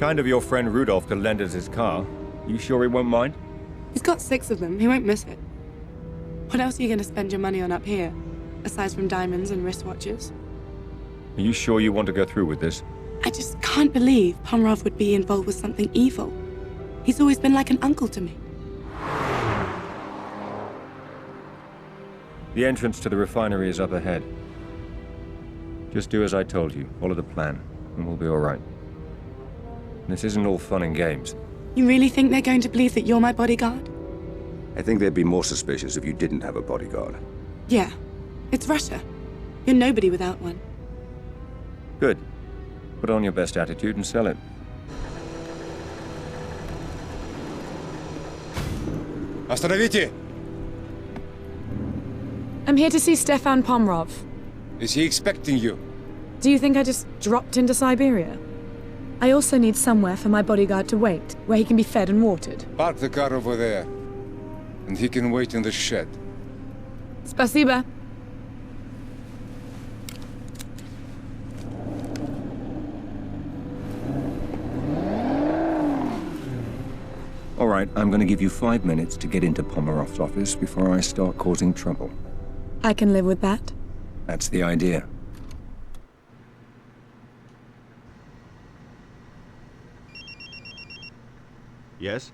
Kind of your friend Rudolph to lend us his car. You sure he won't mind? He's got 6 of them. He won't miss it. What else are you going to spend your money on up here, aside from diamonds and wristwatches? Are you sure you want to go through with this? I just can't believe Pomerov would be involved with something evil. He's always been like an uncle to me. The entrance to the refinery is up ahead. Just do as I told you. Follow the plan, and we'll be all right. This isn't all fun and games. You really think they're going to believe that you're my bodyguard? I think they'd be more suspicious if you didn't have a bodyguard. Yeah. It's Russia. You're nobody without one. Good. Put on your best attitude and sell it. Остановите! I'm here to see Stefan Pomerov. Is he expecting you? Do you think I just dropped into Siberia? I also need somewhere for my bodyguard to wait, where he can be fed and watered. Park the car over there, and he can wait in the shed. Spasiba. All right, I'm going to give you 5 minutes to get into Pomerov's office before I start causing trouble. I can live with that. That's the idea. Yes?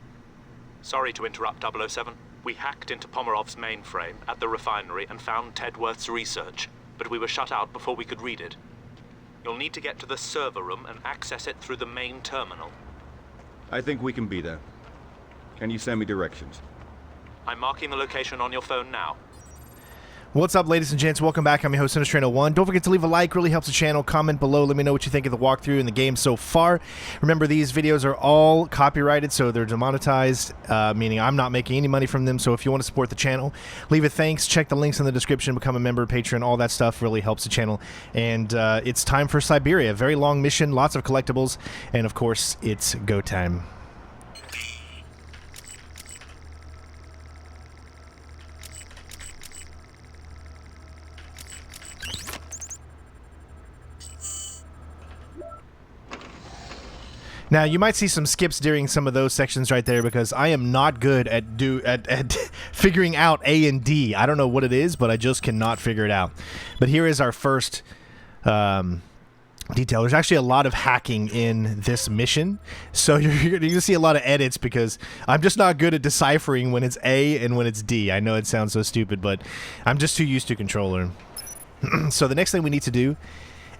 Sorry to interrupt, 007. We hacked into Pomerov's mainframe at the refinery and found Tedworth's research, but we were shut out before we could read it. You'll need to get to the server room and access it through the main terminal. I think we can be there. Can you send me directions? I'm marking the location on your phone now. What's up, ladies and gents? Welcome back. I'm your host, Sinistray01. Don't forget to leave a like. Really helps the channel. Comment below. Let me know what you think of the walkthrough and the game so far. Remember, these videos are all copyrighted, so they're demonetized, meaning I'm not making any money from them. So if you want to support the channel, leave a thanks. Check the links in the description. Become a member, Patreon. All that stuff really helps the channel. And it's time for Siberia. Very long mission. Lots of collectibles. And, of course, it's go time. Now, you might see some skips during some of those sections right there because I am not good at figuring out A and D. I don't know what it is, but I just cannot figure it out. But here is our first detail. There's actually a lot of hacking in this mission, so you're going to see a lot of edits because I'm just not good at deciphering when it's A and when it's D. I know it sounds so stupid, but I'm just too used to controller. So the next thing we need to do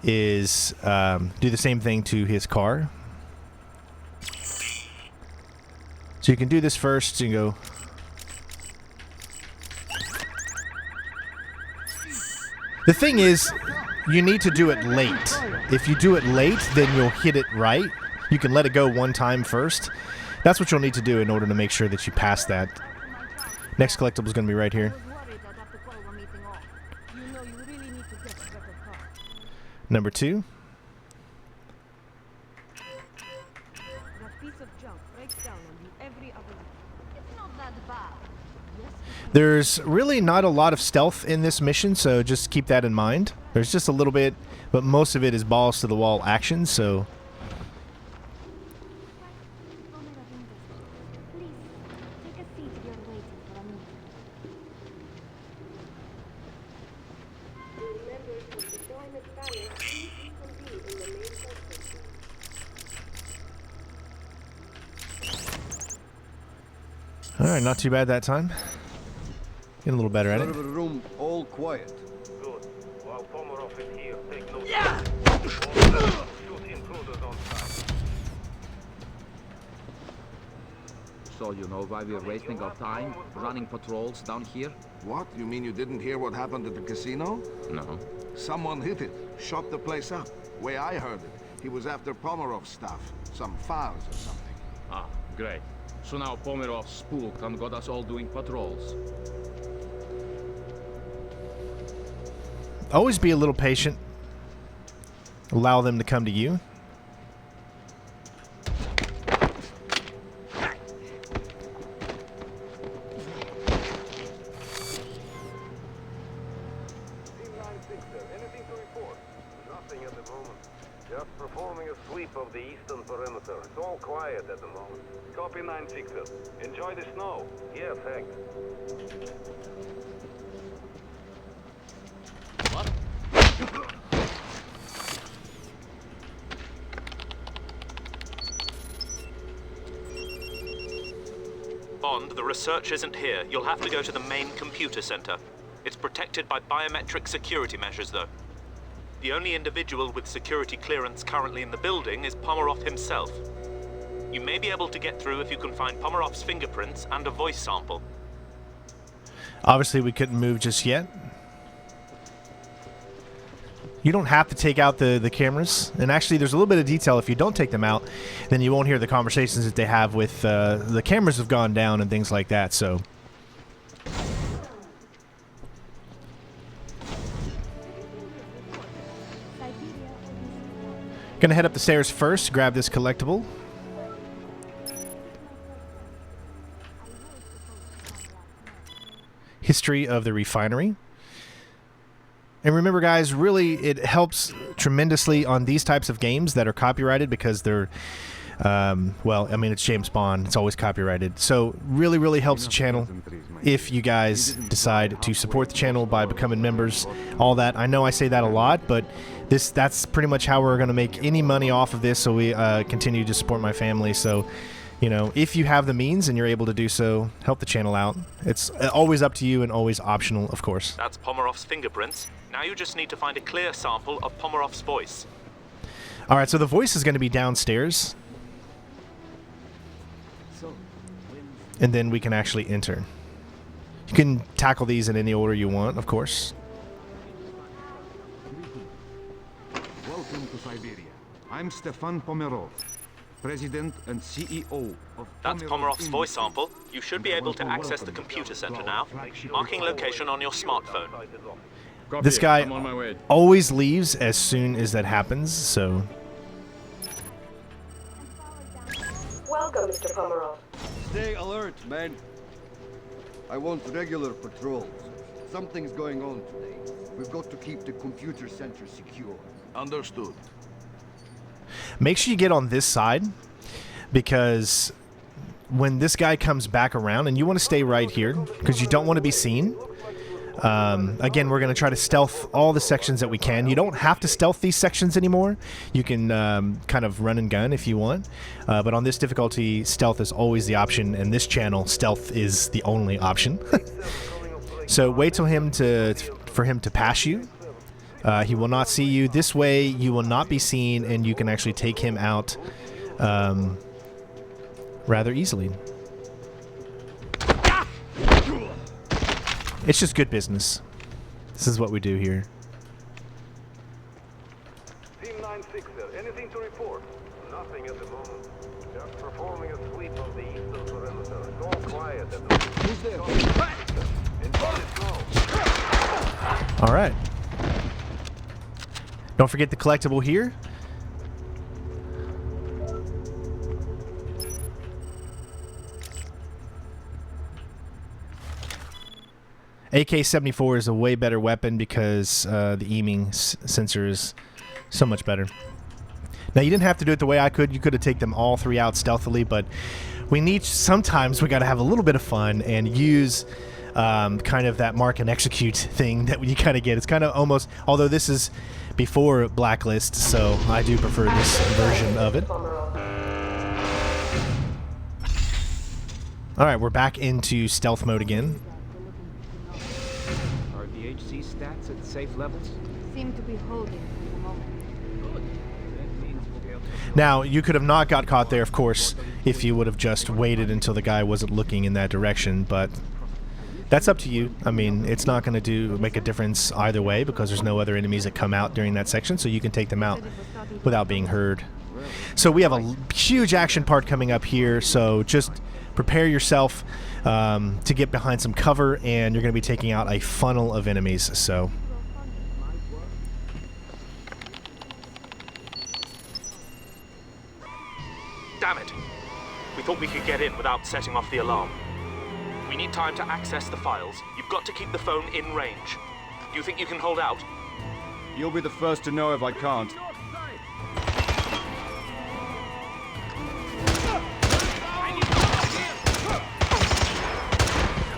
is do the same thing to his car. So you can do this first and go. The thing is, you need to do it late. If you do it late, then you'll hit it right. You can let it go one time first. That's what you'll need to do in order to make sure that you pass that. Next collectible is going to be right here. Number 2. There's really not a lot of stealth in this mission, so just keep that in mind. There's just a little bit, but most of it is balls to the wall action, so... Alright, not too bad that time. Getting a little better at it. Room all quiet. Good. While Pomerov is here, take note. Yeah! Shoot intruders on sight. So you know why we're wasting our time running patrols down here? What? You mean you didn't hear what happened at the casino? No. Someone hit it, shot the place up. Way I heard it, he was after Pomerov's stuff. Some files or something. Ah, great. So now Pomerov spooked and got us all doing patrols. Always be a little patient. Allow them to come to you. Anything to report? Nothing at the moment. Just Just performing a sweep of the eastern perimeter. It's all quiet at the moment. Copy 9-6er. Enjoy the snow. Yeah, thanks. Bond, the research isn't here. You'll have to go to the main computer center. It's protected by biometric security measures, though. The only individual with security clearance currently in the building is Pomerov himself. You may be able to get through if you can find Pomerov's fingerprints and a voice sample. Obviously, we couldn't move just yet. You don't have to take out the cameras. And actually, there's a little bit of detail. If you don't take them out, then you won't hear the conversations that they have with the cameras have gone down and things like that. So, gonna head up the stairs first, grab this collectible. History of the refinery. And remember, guys, really it helps tremendously on these types of games that are copyrighted because they're, well, I mean, it's James Bond. It's always copyrighted. So really, really helps the channel if you guys decide to support the channel by becoming members, all that. I know I say that a lot, but that's pretty much how we're going to make any money off of this, so we continue to support my family. So, you know, if you have the means and you're able to do so, help the channel out. It's always up to you and always optional, of course. That's Pomerov's fingerprints. Now you just need to find a clear sample of Pomerov's voice. All right, so the voice is going to be downstairs. And then we can actually enter. You can tackle these in any order you want, of course. Welcome to Siberia. I'm Stefan Pomerov, President and CEO of That's Pomerov's voice sample. You should be able to access the computer center now. Marking location on your smartphone. This guy always leaves as soon as that happens, so... Welcome, Mr. Pomerov. Stay alert, man. I want regular patrols. Something's going on today. We've got to keep the computer center secure. Understood. Make sure you get on this side, because when this guy comes back around, and you want to stay right here, because you don't want to be seen. Again, we're going to try to stealth all the sections that we can. You don't have to stealth these sections anymore. You can kind of run and gun if you want. But on this difficulty, stealth is always the option, and this channel, stealth is the only option. So wait till for him to pass you. He will not see you. This way, you will not be seen, and you can actually take him out rather easily. It's just good business. This is what we do here. Team 9-6er, anything to report? Nothing at the moment. Just performing a sweep of the eastern perimeter. It's all quiet at the moment. Who's there? Enjoy the snow. All right. Don't forget the collectible here. AK-74 is a way better weapon because the aiming sensor is so much better. Now, you didn't have to do it the way I could. You could have taken them all three out stealthily, but sometimes we got to have a little bit of fun and use kind of that mark and execute thing that you kind of get. It's kind of almost, although this is before Blacklist, so I do prefer this version of it. All right, we're back into stealth mode again. Are the HC stats at safe levels? Seem to be holding for the moment. Now, you could have not got caught there, of course, if you would have just waited until the guy wasn't looking in that direction, but that's up to you. I mean, it's not going to make a difference either way because there's no other enemies that come out during that section, so you can take them out without being heard. So we have a huge action part coming up here, so just prepare yourself to get behind some cover, and you're going to be taking out a funnel of enemies, so... Damn it! We thought we could get in without setting off the alarm. We need time to access the files. You've got to keep the phone in range. Do you think you can hold out? You'll be the first to know if I can't.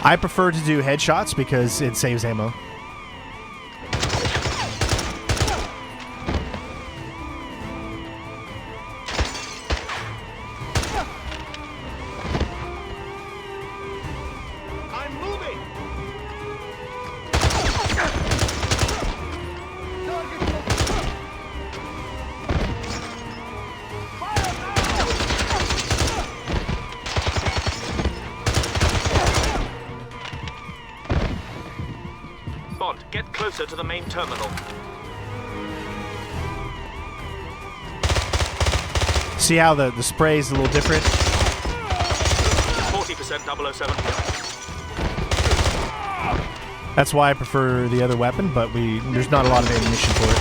I prefer to do headshots because it saves ammo. Get closer to the main terminal. See how the spray is a little different? 40% 007. That's why I prefer the other weapon, but there's not a lot of ammunition for it.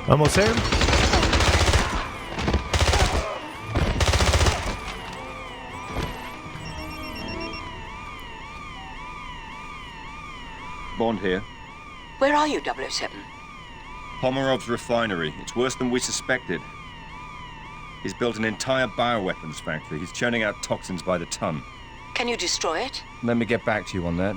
Almost there. Bond here. Where are you, 007? Pomerov's refinery. It's worse than we suspected. He's built an entire bioweapons factory. He's churning out toxins by the ton. Can you destroy it? Let me get back to you on that.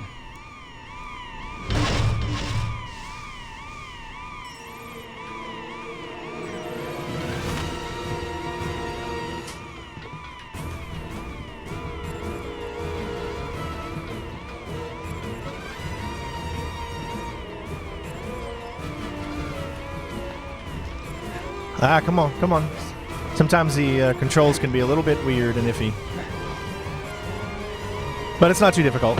Ah, come on, come on. Sometimes the controls can be a little bit weird and iffy. But it's not too difficult.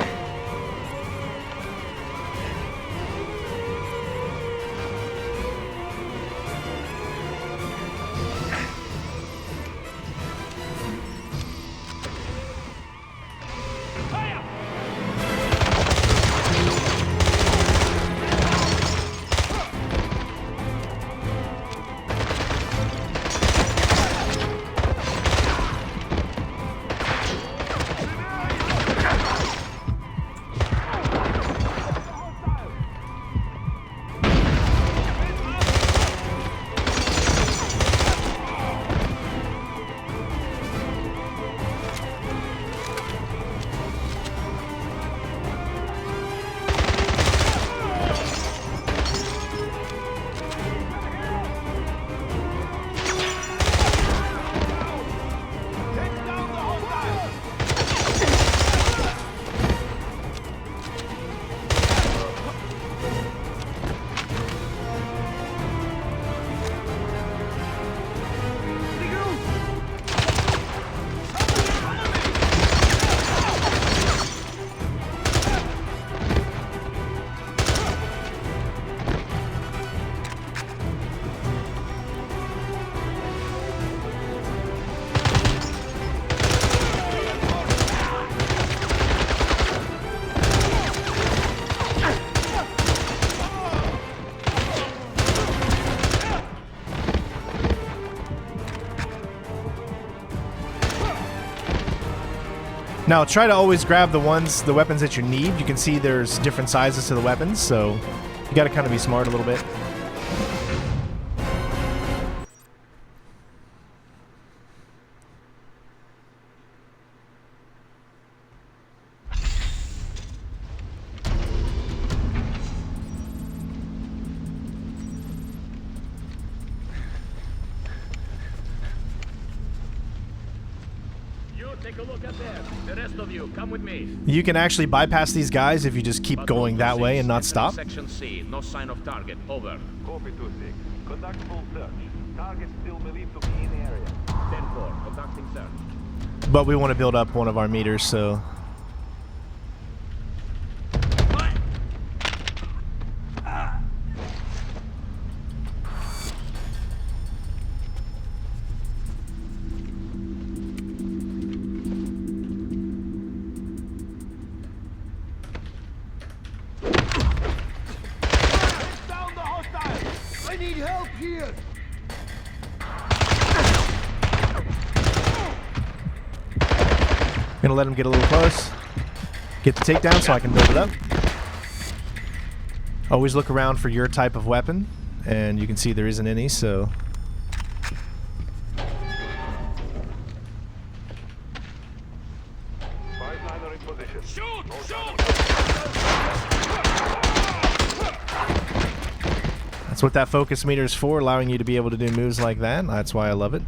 Now try to always grab the weapons that you need. You can see there's different sizes to the weapons, so you gotta kind of be smart a little bit. Take a look up there. The rest of you, come with me. You can actually bypass these guys if you just keep going that way and not stop. Section C, no sign of target. Over. Copy 2-6. Conduct full search. Target still believed to be in the area. 10-4, conducting search. But we want to build up one of our meters, so... I need help here! Gonna let him get a little close. Get the takedown so I can build it up. Always look around for your type of weapon, and you can see there isn't any, so... That's what that focus meter is for, allowing you to be able to do moves like that. That's why I love it.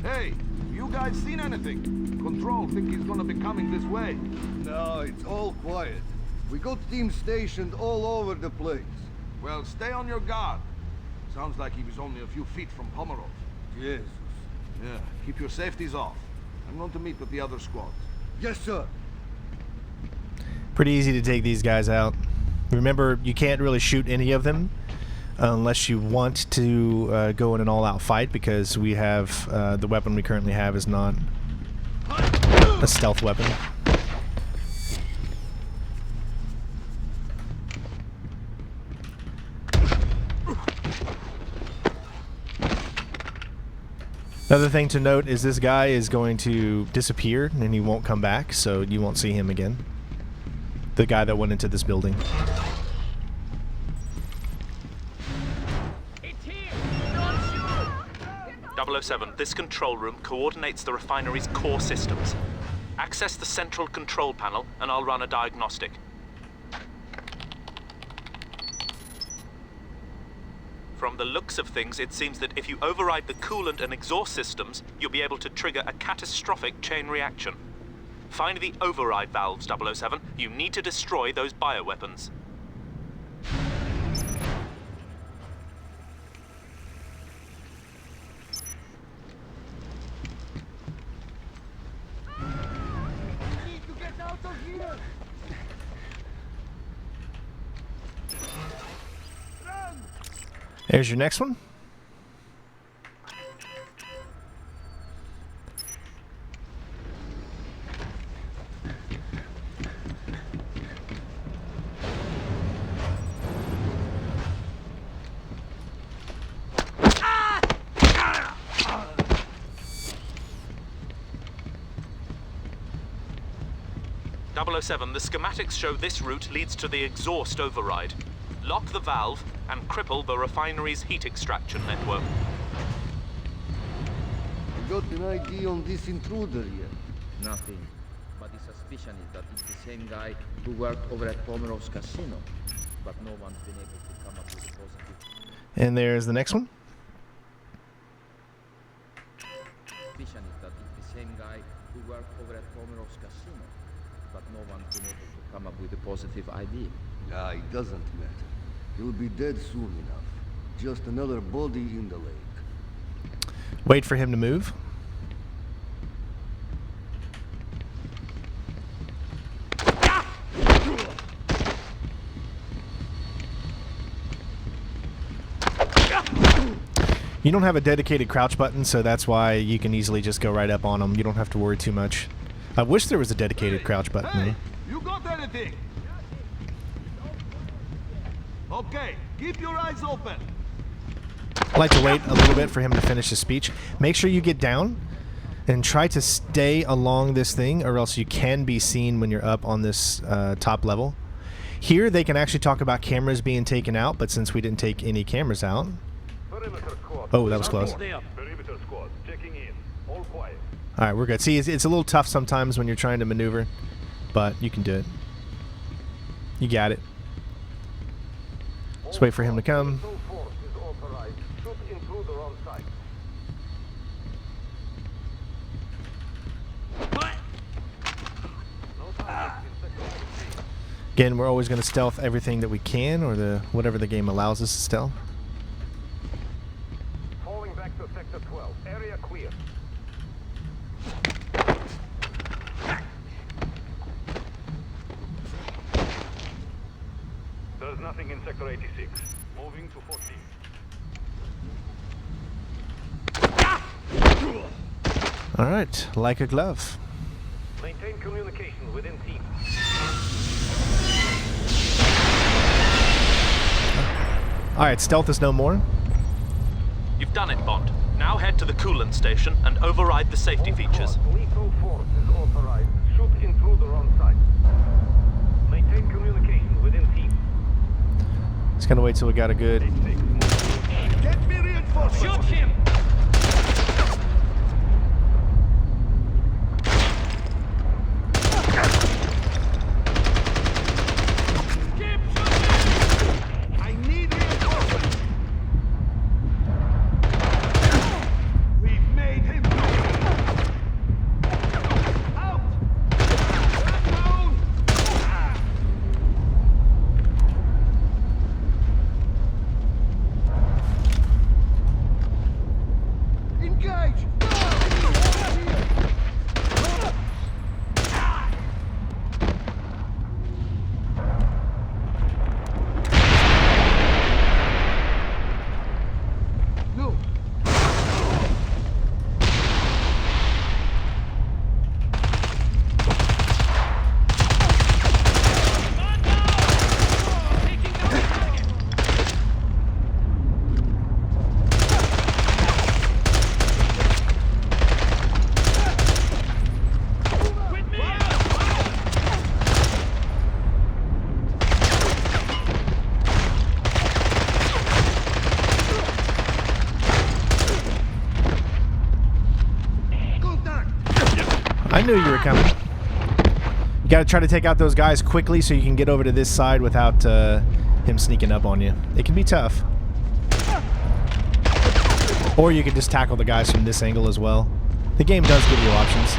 Hey, you guys seen anything? Control think he's gonna be coming this way. No, it's all quiet. We got teams stationed all over the place. Well, stay on your guard. Sounds like he was only a few feet from Pomerov. Jesus. Yeah, keep your safeties off. I'm going to meet with the other squads. Yes, sir. Pretty easy to take these guys out. Remember, you can't really shoot any of them unless you want to go in an all-out fight, because we have the weapon we currently have is not a stealth weapon. Another thing to note is this guy is going to disappear and he won't come back, so you won't see him again. The guy that went into this building. It's here! Don't shoot! 007, this control room coordinates the refinery's core systems. Access the central control panel and I'll run a diagnostic. From the looks of things, it seems that if you override the coolant and exhaust systems, you'll be able to trigger a catastrophic chain reaction. Find the override valves, 007. You need to destroy those bioweapons. We need to get out of here! There's your next one. The schematics show this route leads to the exhaust override. Lock the valve and cripple the refinery's heat extraction network. You got an ID on this intruder yet? Nothing. But the suspicion is that it's the same guy who worked over at Pomerov's casino. But no one's been able to come up with a positive. And there's the next one. Suspicion is that it's the same guy who worked over at Pomerov's casino. But no one's been able to come up with a positive ID. Ah, it doesn't matter. He'll be dead soon enough. Just another body in the lake. Wait for him to move. You don't have a dedicated crouch button, so that's why you can easily just go right up on him. You don't have to worry too much. I wish there was a dedicated crouch button. Hey, you got anything? Okay, keep your eyes open. I like to wait a little bit for him to finish his speech. Make sure you get down and try to stay along this thing, or else you can be seen when you're up on this top level. Here they can actually talk about cameras being taken out, but since we didn't take any cameras out... Oh, that was close. Alright, we're good. See, it's a little tough sometimes when you're trying to maneuver, but you can do it. You got it. Let's wait for him to come. Again, we're always going to stealth everything that we can, or whatever the game allows us to stealth. Falling back to Sector 12. Area clear. There's nothing in Sector 86. Moving to 14. Alright, like a glove. Maintain communication within team. Alright, stealth is no more. You've done it, Bond. Now head to the coolant station and override the safety features. Lethal force is authorized. Shoot intruder on site. Maintain communication within team. Just gonna wait till we got a good... Get me reinforcements. Shoot him! I knew you were coming. You gotta try to take out those guys quickly so you can get over to this side without him sneaking up on you. It can be tough. Or you can just tackle the guys from this angle as well. The game does give you options.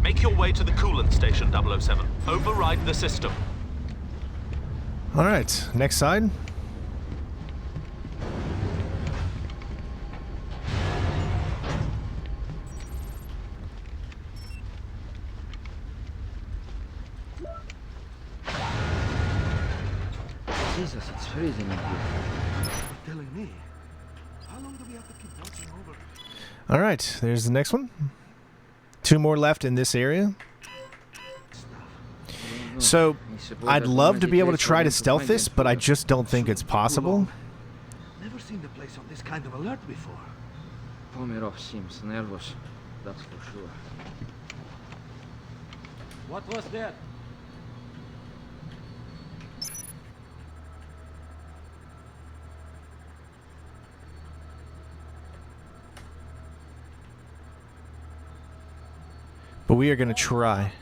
Make your way to the coolant station, 007. Override the system. Alright, next side. Jesus, it's freezing in here. You're telling me? How long do we have to keep watching over? Alright, there's the next one. 2 more left in this area. So, I'd love to be able to try to stealth this, but I just don't think it's possible. Never seen the place on this kind of alert before. Pomerov seems nervous, that's for sure. What was that? But we are going to try.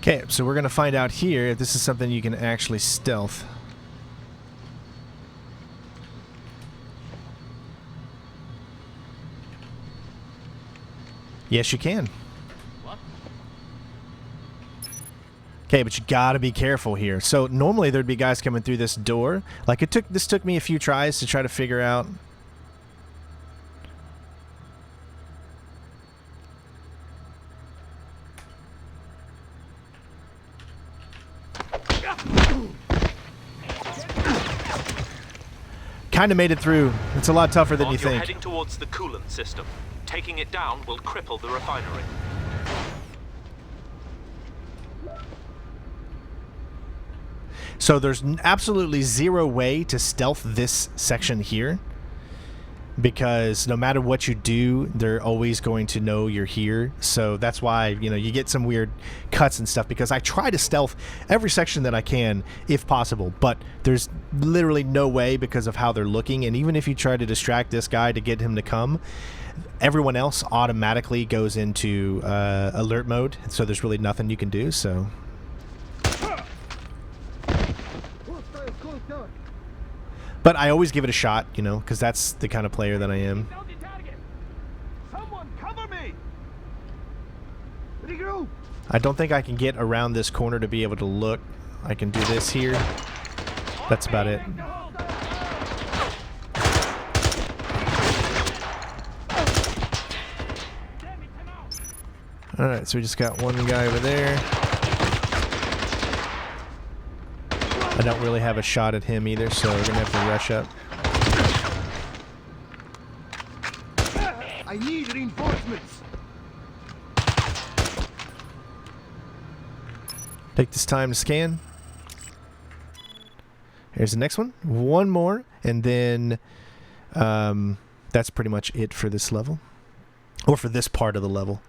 Okay, so we're going to find out here if this is something you can actually stealth. Yes, you can. What? Okay, but you gotta be careful here. So normally there'd be guys coming through this door. Like this took me a few tries to try to figure out. kind of made it through. It's a lot tougher than you You're think. heading towards the coolant system. Taking it down will cripple the refinery. So there's absolutely zero way to stealth this section here, because no matter what you do, they're always going to know you're here. So that's why, you know, you get some weird cuts and stuff, because I try to stealth every section that I can if possible, but there's literally no way because of how they're looking. And even if you try to distract this guy to get him to come, everyone else automatically goes into alert mode, so there's really nothing you can do. So but I always give it a shot, you know, because that's the kind of player that I am. Someone cover me! I don't think I can get around this corner to be able to look. I can do this here. That's about it. Alright, so we just got one guy over there. I don't really have a shot at him either, so we're gonna have to rush up. I need reinforcements. Take this time to scan. Here's the next one. One more, and then that's pretty much it for this level. Or for this part of the level.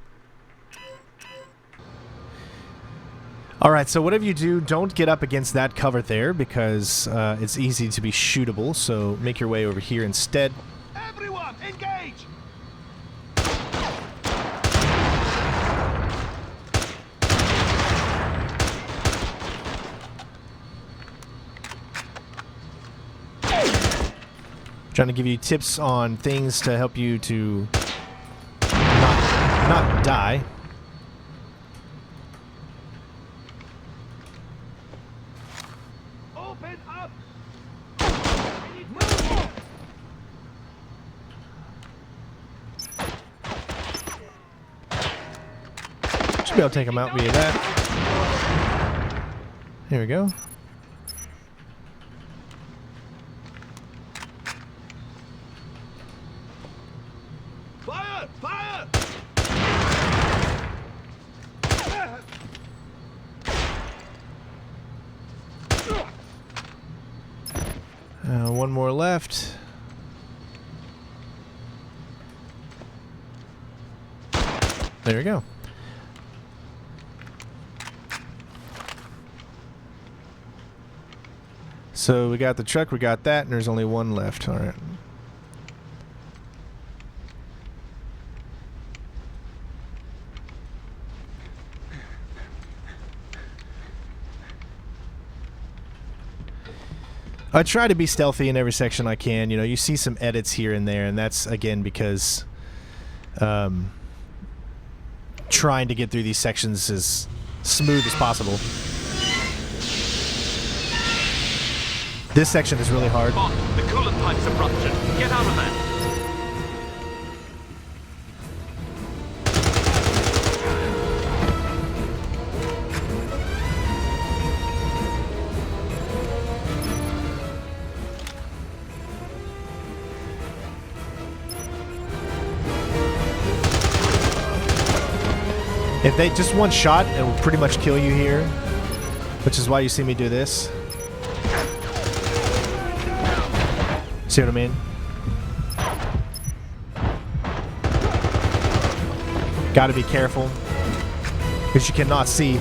Alright, so whatever you do, don't get up against that cover there, because it's easy to be shootable, so make your way over here instead. Everyone, engage! Trying to give you tips on things to help you to not die. Open up! Should be able to take him out via that. Here we go. Fire! Fire! One more left. There we go. So we got the truck, we got that, and there's only one left. All right. I try to be stealthy in every section I can. You know, you see some edits here and there, and that's, again, because trying to get through these sections as smooth as possible. This section is really hard. Bond, the coolant pipes have ruptured. Get out of there. If they just one shot, it will pretty much kill you here, which is why you see me do this. See what I mean? Gotta be careful, because you cannot see.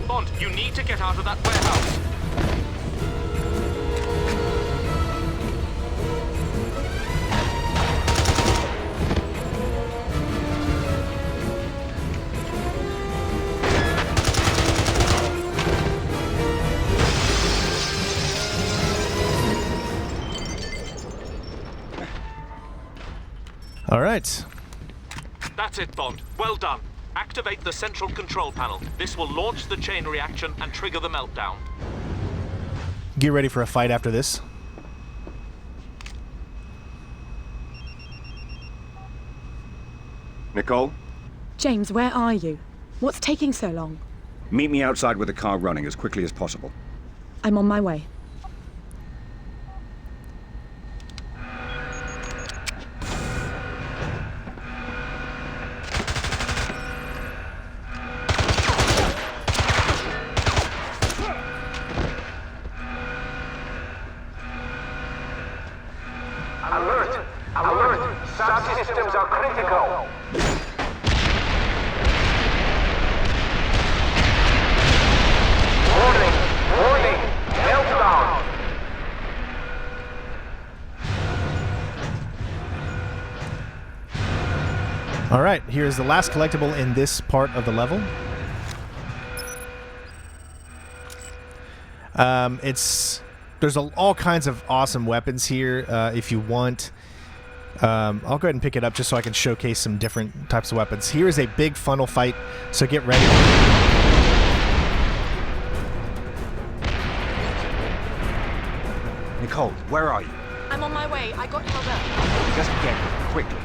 Bond, you need to get out of that warehouse. All right. That's it, Bond. Well done. Activate the central control panel. This will launch the chain reaction and trigger the meltdown. Get ready for a fight after this. Nicole, James, where are you? What's taking so long? meet me outside with the car running as quickly as possible. I'm on my way. to go. Warning! Warning! Meltdown! All right, here's the last collectible in this part of the level. There's all kinds of awesome weapons here. If you want, I'll go ahead and pick it up just so I can showcase some different types of weapons. Here is a big funnel fight, so get ready. Nicole, where are you? I'm on my way. I got held up. Just get here, quickly.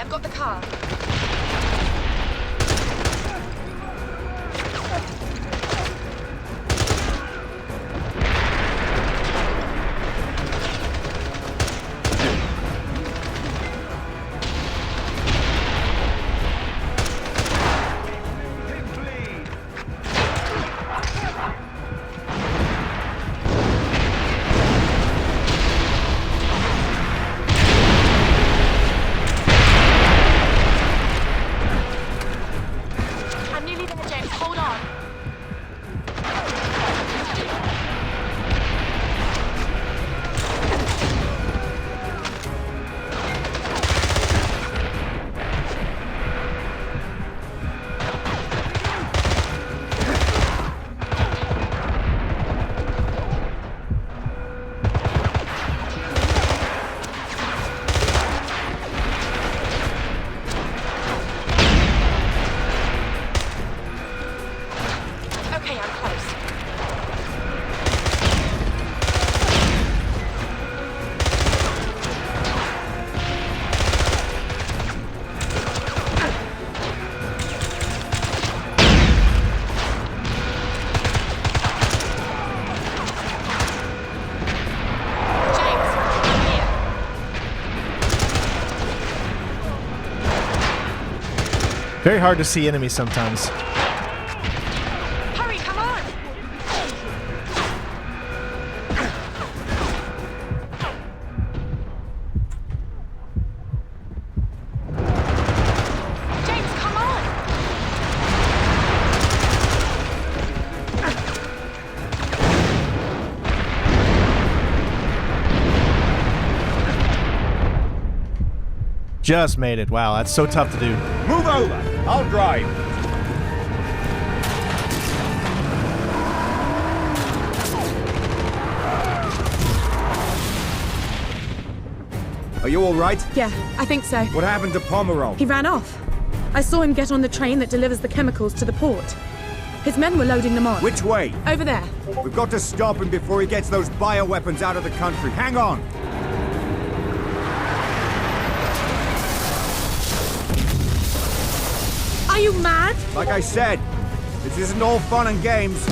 Got the car. Very hard to see enemies sometimes. Hurry, come on! James, come on! Just made it. Wow, that's so tough to do. Move over! I'll drive. Are you all right? Yeah, I think so. What happened to Pomerov? He ran off. I saw him get on the train that delivers the chemicals to the port. His men were loading them on. Which way? Over there. We've got to stop him before he gets those bioweapons out of the country. Hang on! Are you mad? Like I said, this isn't all fun and games.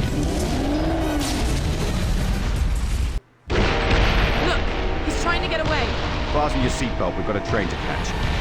Fasten your seatbelt. We've got a train to catch.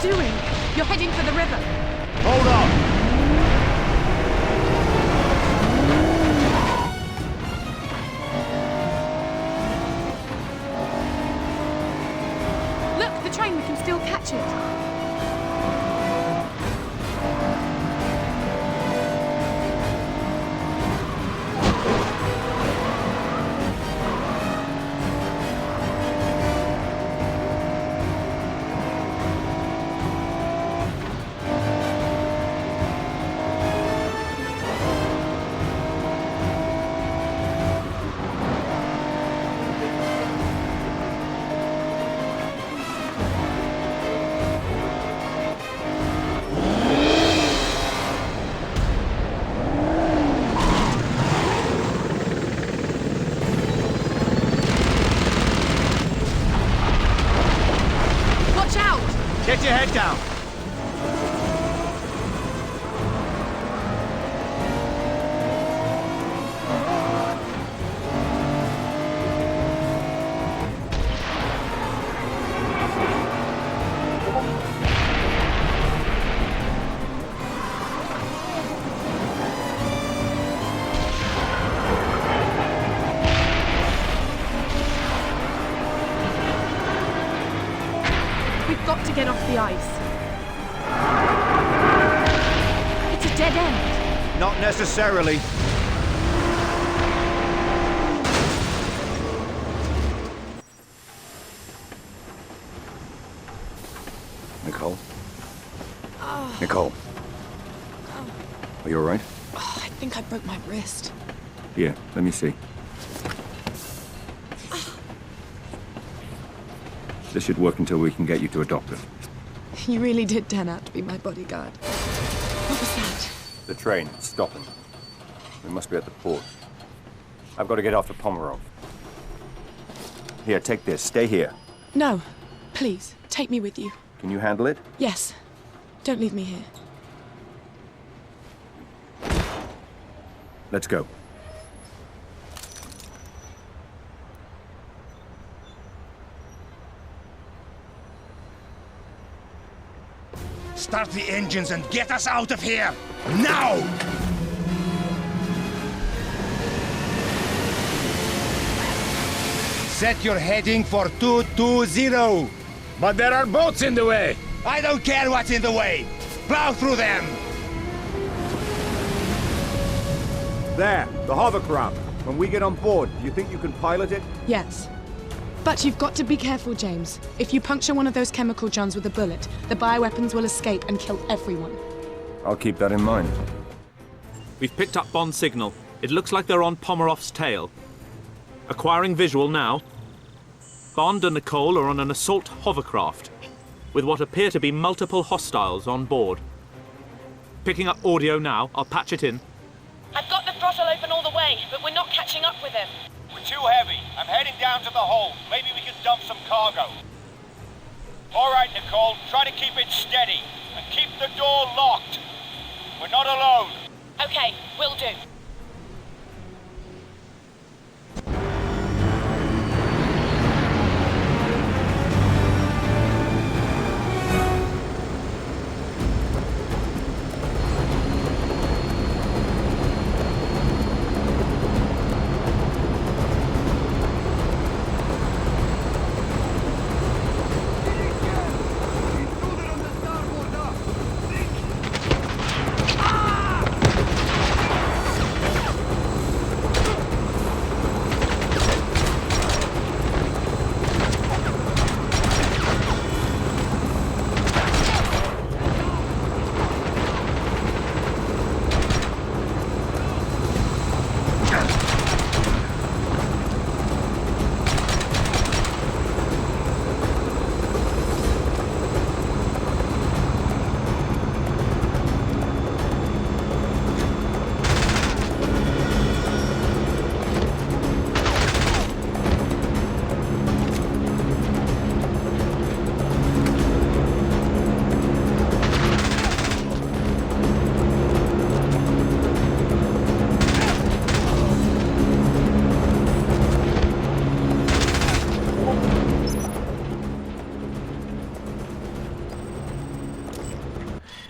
doing? You're heading for the river. Hold on! Look, the train, we can still catch it. Get your head down! Got to get off the ice. It's a dead end. Not necessarily. Nicole? Oh. Nicole? Are you alright? Oh, I think I broke my wrist. Here, let me see. This should work until we can get you to a doctor. You really did turn out to be my bodyguard. What was that? The train, it's stopping. We must be at the port. I've got to get off to Pomerov. Here, take this. Stay here. No. Please, take me with you. Can you handle it? Yes. Don't leave me here. Let's go. Start the engines and get us out of here! Now! Set your heading for 220. But there are boats in the way! I don't care what's in the way! Plow through them! There, the hovercraft. When we get on board, do you think you can pilot it? Yes. But you've got to be careful, James. If you puncture one of those chemical johns with a bullet, the bioweapons will escape and kill everyone. I'll keep that in mind. We've picked up Bond's signal. It looks like they're on Pomerov's tail. Acquiring visual now. Bond and Nicole are on an assault hovercraft, with what appear to be multiple hostiles on board. Picking up audio now. I'll patch it in. I've got the throttle open all the way, but we're not catching up with him. We're too heavy. I'm heading down to the hold. Maybe we can dump some cargo. All right, Nicole, try to keep it steady and keep the door locked. We're not alone. Okay, will do.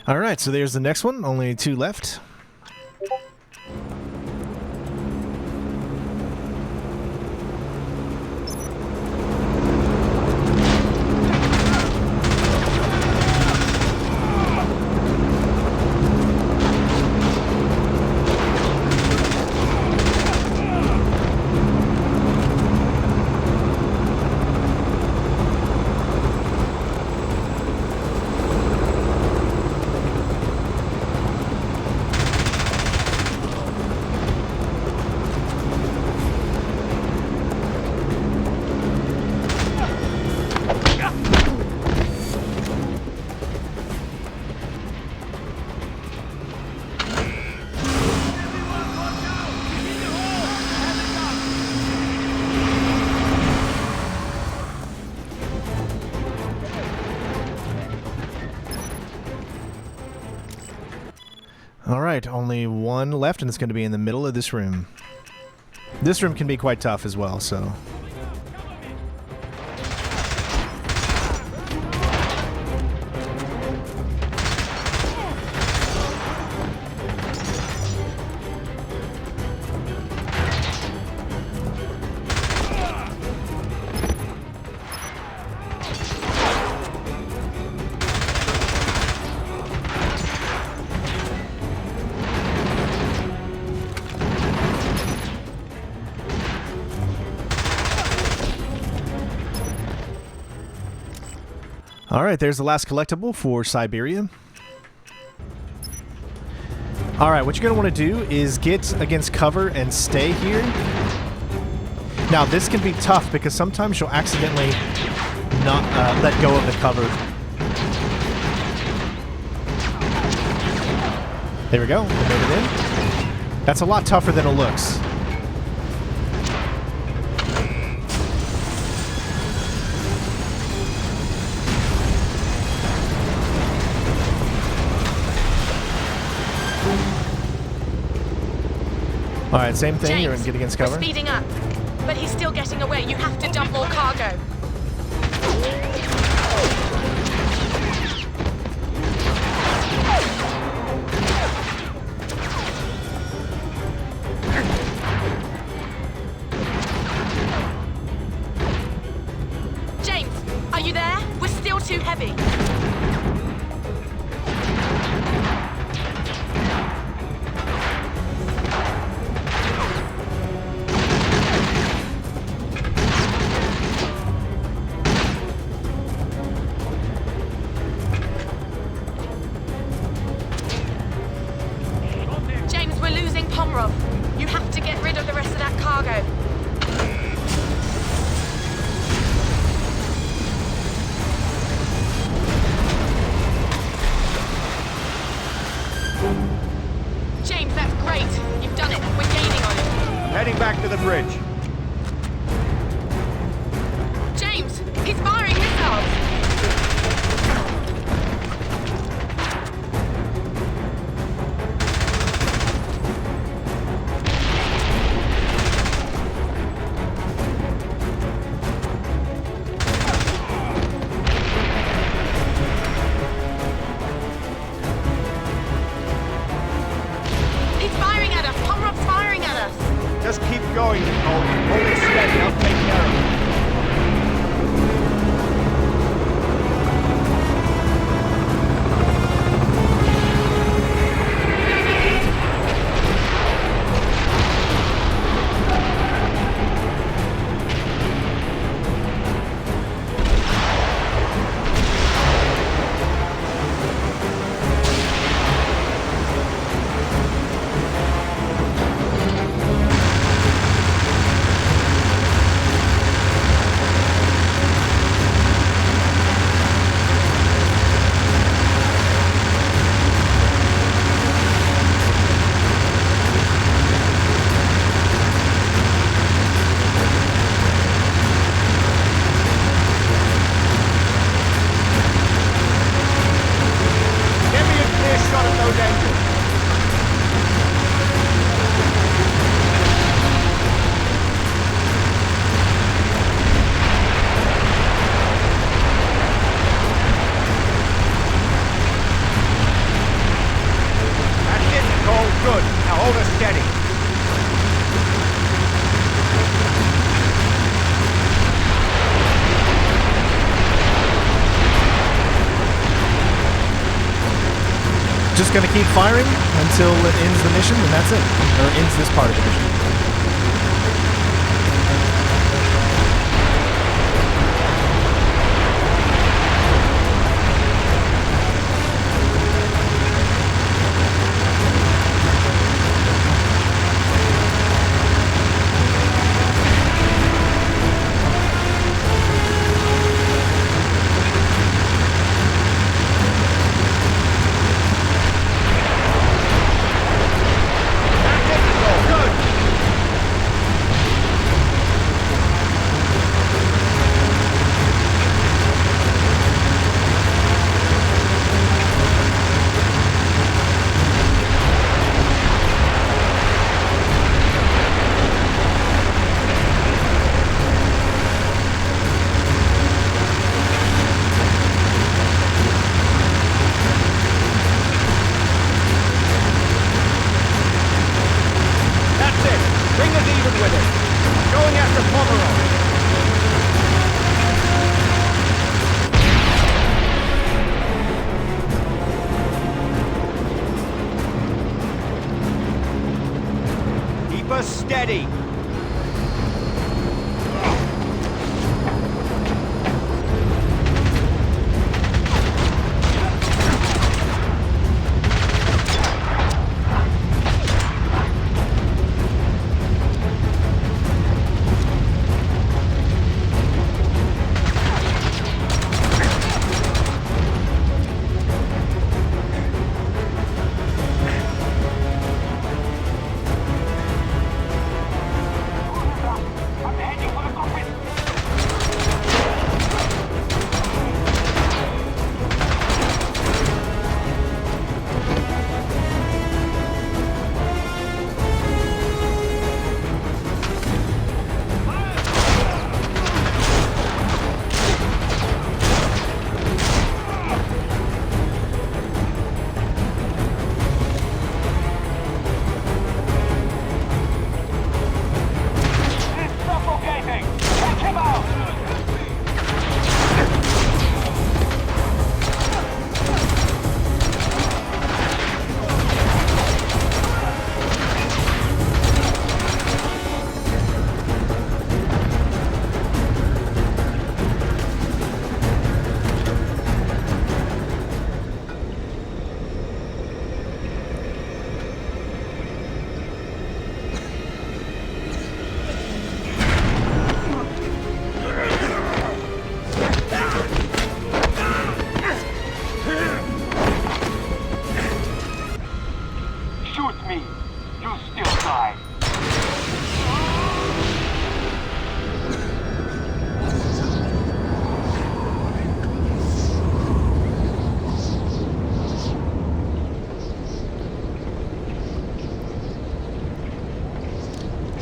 All right, so there's the next one. Only 2 left. All right, only 1 left, and it's going to be in the middle of this room. This room can be quite tough as well, so... Alright, there's the last collectible for Siberia. Alright, what you're going to want to do is get against cover and stay here. Now, this can be tough because sometimes you'll accidentally not let go of the cover. There we go. We made it in. That's a lot tougher than it looks. Alright, same thing. James, You're going to get against cover. We're speeding up, but he's still getting away. You have to dump all cargo. James, are you there? We're still too heavy. You have to get rid of the rest of that cargo. James, that's great. You've done it. We're gaining on it. I'm heading back to the bridge. James, he's firing missiles. Just keep going, Nicole. just gonna keep firing until it ends the mission, and that's it. Or ends this part of the mission. Steady!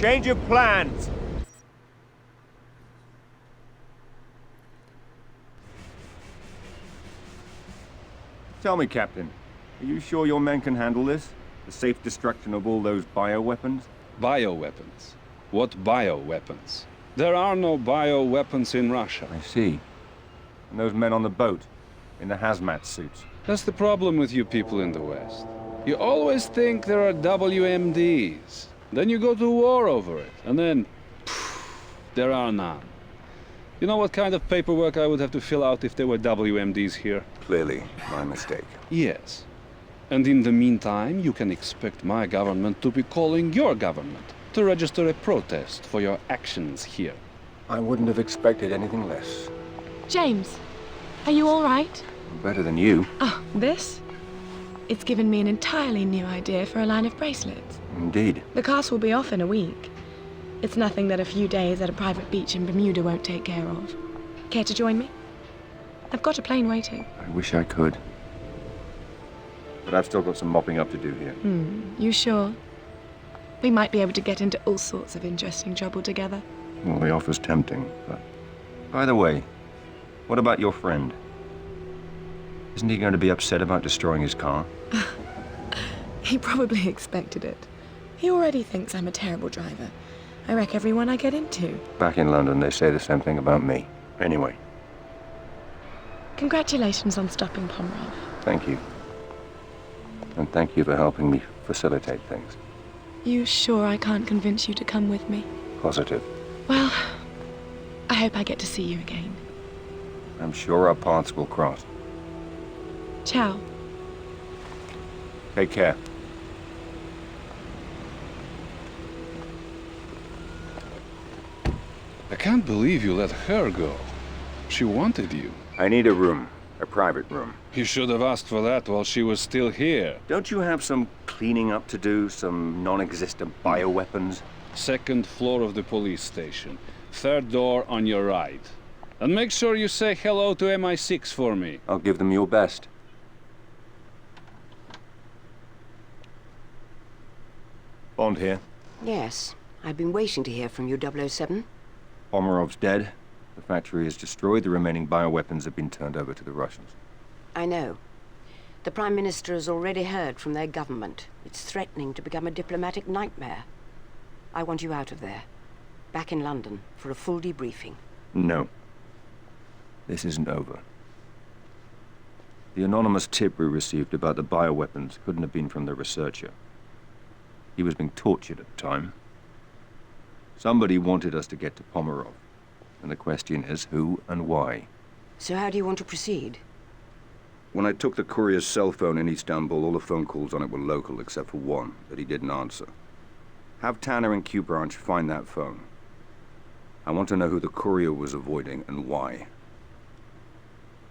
Change of plans. Tell me, Captain, are you sure your men can handle this? The safe destruction of all those bioweapons? Bioweapons? What bioweapons? There are no bioweapons in Russia. I see. And those men on the boat, in the hazmat suits? That's the problem with you people in the West. You always think there are WMDs. Then you go to war over it, and then, there are none. You know what kind of paperwork I would have to fill out if there were WMDs here? Clearly, my mistake. Yes. And in the meantime, you can expect my government to be calling your government to register a protest for your actions here. I wouldn't have expected anything less. James, are you all right? Better than you. Oh, this? It's given me an entirely new idea for a line of bracelets. Indeed. The cast will be off in a week. It's nothing that a few days at a private beach in Bermuda won't take care of. Care to join me? I've got a plane waiting. I wish I could. But I've still got some mopping up to do here. You sure? We might be able to get into all sorts of interesting trouble together. Well, the offer's tempting, but... By the way, what about your friend? Isn't he going to be upset about destroying his car? He probably expected it. He already thinks I'm a terrible driver. I wreck everyone I get into. Back in London, they say the same thing about me. Anyway. Congratulations on stopping Pomerov. Thank you. And thank you for helping me facilitate things. You sure I can't convince you to come with me? Positive. Well, I hope I get to see you again. I'm sure our paths will cross. Ciao. Take care. I can't believe you let her go. She wanted you. I need a room. A private room. You should have asked for that while she was still here. Don't you have some cleaning up to do? Some non-existent bioweapons? Second floor of the police station. Third door on your right. And make sure you say hello to MI6 for me. I'll give them your best. Bond here. Yes, I've been waiting to hear from you, 007. Pomerov's dead. The factory is destroyed. The remaining bioweapons have been turned over to the Russians. I know. The Prime Minister has already heard from their government. It's threatening to become a diplomatic nightmare. I want you out of there. Back in London for a full debriefing. No. This isn't over. The anonymous tip we received about the bioweapons couldn't have been from the researcher. He was being tortured at the time. Somebody wanted us to get to Pomerov. And the question is, who and why? So how do you want to proceed? When I took the courier's cell phone in Istanbul, all the phone calls on it were local, except for one that he didn't answer. Have Tanner and Q Branch find that phone. I want to know who the courier was avoiding and why.